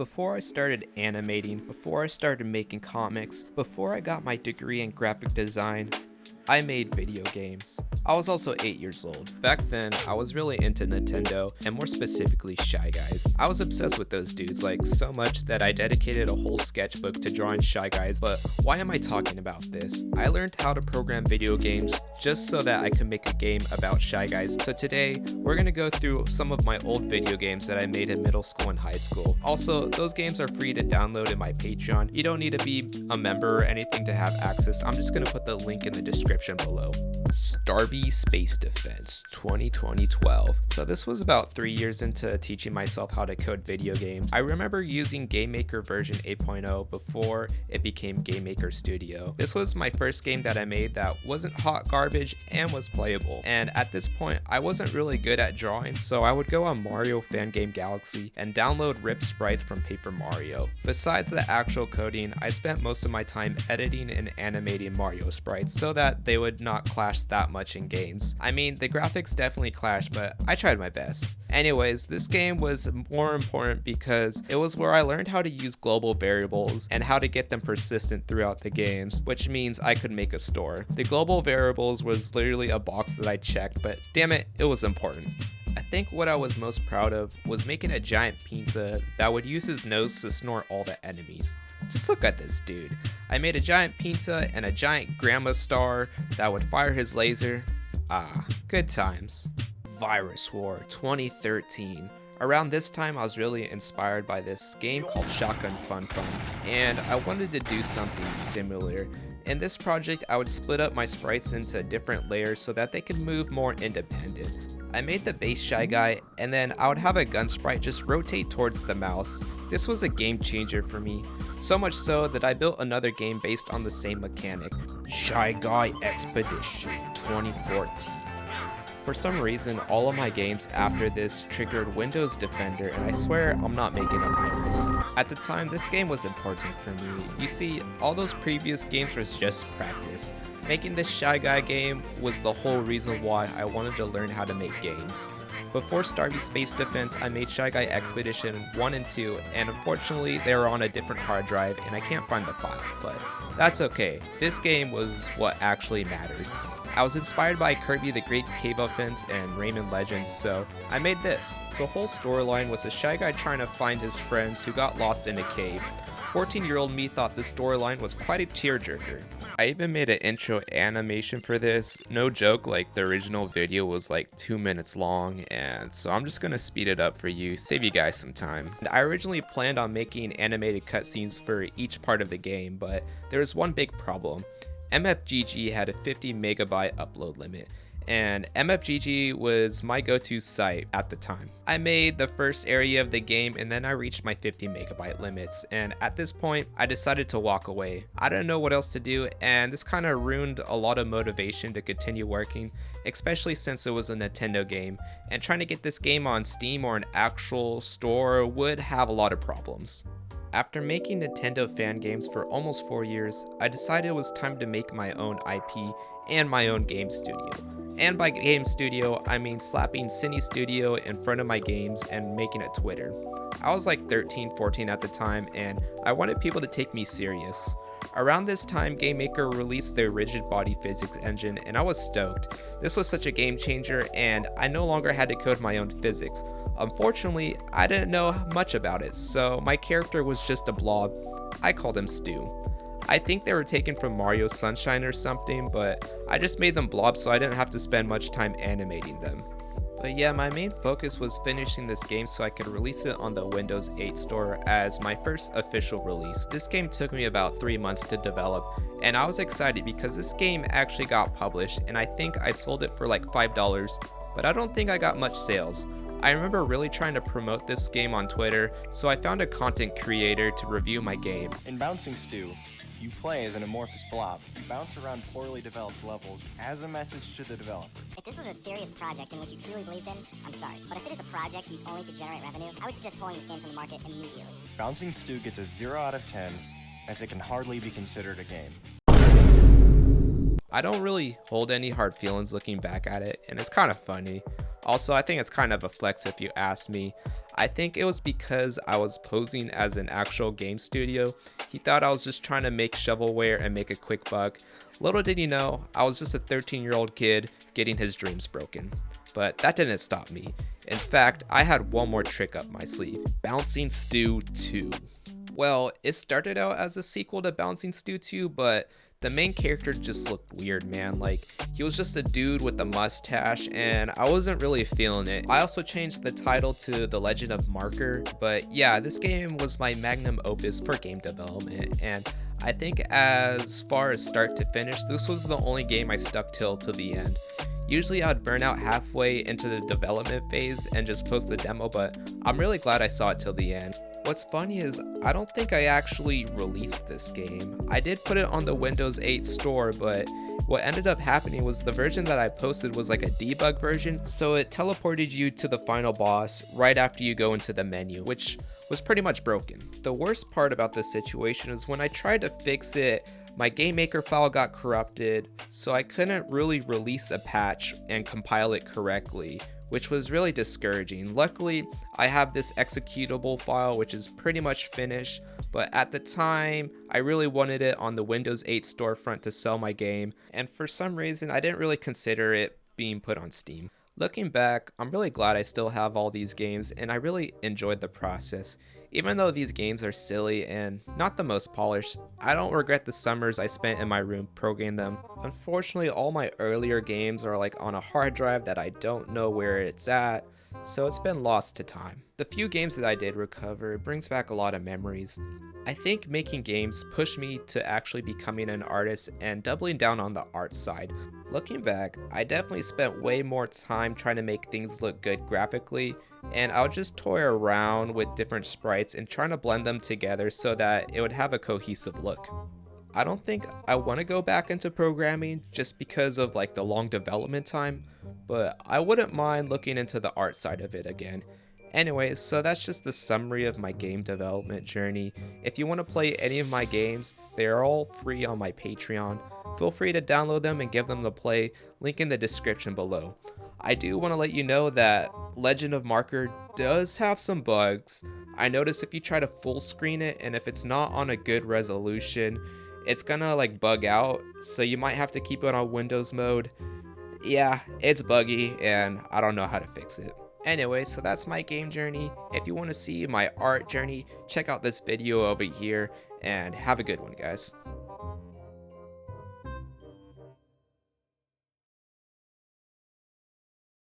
Before I started animating, before I started making comics, before I got my degree in graphic design, I made video games. I was also 8 years old. Back then, I was really into Nintendo, and more specifically Shy Guys. I was obsessed with those dudes, like so much that I dedicated a whole sketchbook to drawing Shy Guys. But why am I talking about this? I learned how to program video games just so that I could make a game about Shy Guys. So today, we're gonna go through some of my old video games that I made in middle school and high school. Also, those games are free to download in my Patreon. You don't need to be a member or anything to have access. I'm just gonna put the link in the description below. Starby Space Defense 2012. So this was about 3 years into teaching myself how to code video games. I remember using GameMaker version 8.0 before it became GameMaker Studio. This was my first game that I made that wasn't hot garbage and was playable. And at this point, I wasn't really good at drawing, so I would go on Mario Fan Game Galaxy and download ripped sprites from Paper Mario. Besides the actual coding, I spent most of my time editing and animating Mario sprites so that they would not clash that much in games. I mean, the graphics definitely clash, but I tried my best. Anyways, this game was more important because it was where I learned how to use global variables and how to get them persistent throughout the games, which means I could make a store. The global variables was literally a box that I checked, but damn it, it was important. I think what I was most proud of was making a giant pizza that would use his nose to snort all the enemies. Just look at this dude. I made a giant pizza and a giant grandma star that would fire his laser. Ah, good times. Virus War 2013. Around this time, I was really inspired by this game called Shotgun Fun Fun, and I wanted to do something similar. In this project, I would split up my sprites into different layers so that they could move more independent. I made the base Shy Guy, and then I would have a gun sprite just rotate towards the mouse. This was a game changer for me, so much so that I built another game based on the same mechanic, Shy Guy Expedition 2014. For some reason, all of my games after this triggered Windows Defender, and I swear I'm not making up for this. At the time, this game was important for me. You see, all those previous games was just practice. Making this Shy Guy game was the whole reason why I wanted to learn how to make games. Before Starby Space Defense, I made Shy Guy Expedition 1 and 2, and unfortunately they were on a different hard drive and I can't find the file, but that's okay. This game was what actually matters. I was inspired by Kirby the Great Cave Offense and Rayman Legends, so I made this. The whole storyline was a Shy Guy trying to find his friends who got lost in a cave. 14-year-old me thought the storyline was quite a tearjerker. I even made an intro animation for this. No joke, like the original video was like 2 minutes long, and so I'm just gonna speed it up for you, save you guys some time. And I originally planned on making animated cutscenes for each part of the game, but there was one big problem. MFGG had a 50 megabyte upload limit, and MFGG was my go-to site at the time. I made the first area of the game and then I reached my 50 megabyte limits, and at this point I decided to walk away. I didn't know what else to do, and this kind of ruined a lot of motivation to continue working, especially since it was a Nintendo game, and trying to get this game on Steam or an actual store would have a lot of problems. After making Nintendo fan games for almost 4 years, I decided it was time to make my own IP and my own game studio. And by game studio, I mean slapping Cine Studio in front of my games and making it Twitter. I was like 13, 14 at the time, and I wanted people to take me serious. Around this time, GameMaker released their rigid body physics engine, and I was stoked. This was such a game changer, and I no longer had to code my own physics. Unfortunately, I didn't know much about it, so my character was just a blob. I called him Stu. I think they were taken from Mario Sunshine or something, but I just made them blobs so I didn't have to spend much time animating them. But yeah, my main focus was finishing this game so I could release it on the Windows 8 store as my first official release. This game took me about 3 months to develop, and I was excited because this game actually got published, and I think I sold it for like $5, but I don't think I got much sales. I remember really trying to promote this game on Twitter, so I found a content creator to review my game. In Bouncing Stew, you play as an amorphous blob. You bounce around poorly developed levels as a message to the developers. If this was a serious project in which you truly believed in, I'm sorry. But if it is a project used only to generate revenue, I would suggest pulling this game from the market immediately. Bouncing Stew gets a 0 out of 10, as it can hardly be considered a game. I don't really hold any hard feelings looking back at it, and it's kind of funny. Also, I think it's kind of a flex if you ask me. I think it was because I was posing as an actual game studio. He thought I was just trying to make shovelware and make a quick buck. Little did he know, I was just a 13-year-old kid getting his dreams broken. But that didn't stop me. In fact, I had one more trick up my sleeve. Bouncing Stew 2. Well, it started out as a sequel to Bouncing Stew 2, but the main character just looked weird, man. Like, he was just a dude with a mustache, and I wasn't really feeling it. I also changed the title to The Legend of Marker, but yeah, this game was my magnum opus for game development, and I think as far as start to finish, this was the only game I stuck till the end. Usually I'd burn out halfway into the development phase and just post the demo, but I'm really glad I saw it till the end. What's funny is I don't think I actually released this game. I did put it on the Windows 8 store, but what ended up happening was the version that I posted was like a debug version, so it teleported you to the final boss right after you go into the menu, which was pretty much broken. The worst part about this situation is when I tried to fix it, my GameMaker file got corrupted, so I couldn't really release a patch and compile it correctly, which was really discouraging. Luckily, I have this executable file which is pretty much finished, but at the time, I really wanted it on the Windows 8 storefront to sell my game, and for some reason, I didn't really consider it being put on Steam. Looking back, I'm really glad I still have all these games, and I really enjoyed the process. Even though these games are silly and not the most polished, I don't regret the summers I spent in my room programming them. Unfortunately, all my earlier games are like on a hard drive that I don't know where it's at, so it's been lost to time. The few games that I did recover brings back a lot of memories. I think making games pushed me to actually becoming an artist and doubling down on the art side. Looking back, I definitely spent way more time trying to make things look good graphically, and I would just toy around with different sprites and trying to blend them together so that it would have a cohesive look. I don't think I want to go back into programming just because of like the long development time, but I wouldn't mind looking into the art side of it again. Anyways, so that's just the summary of my game development journey. If you want to play any of my games, they are all free on my Patreon. Feel free to download them and give them a play, link in the description below. I do want to let you know that Legend of Marker does have some bugs. I noticed if you try to full screen it and if it's not on a good resolution, it's gonna like bug out, so you might have to keep it on Windows mode. Yeah, it's buggy and I don't know how to fix it. Anyway, so that's my game journey. If you want to see my art journey, check out this video over here and have a good one, guys.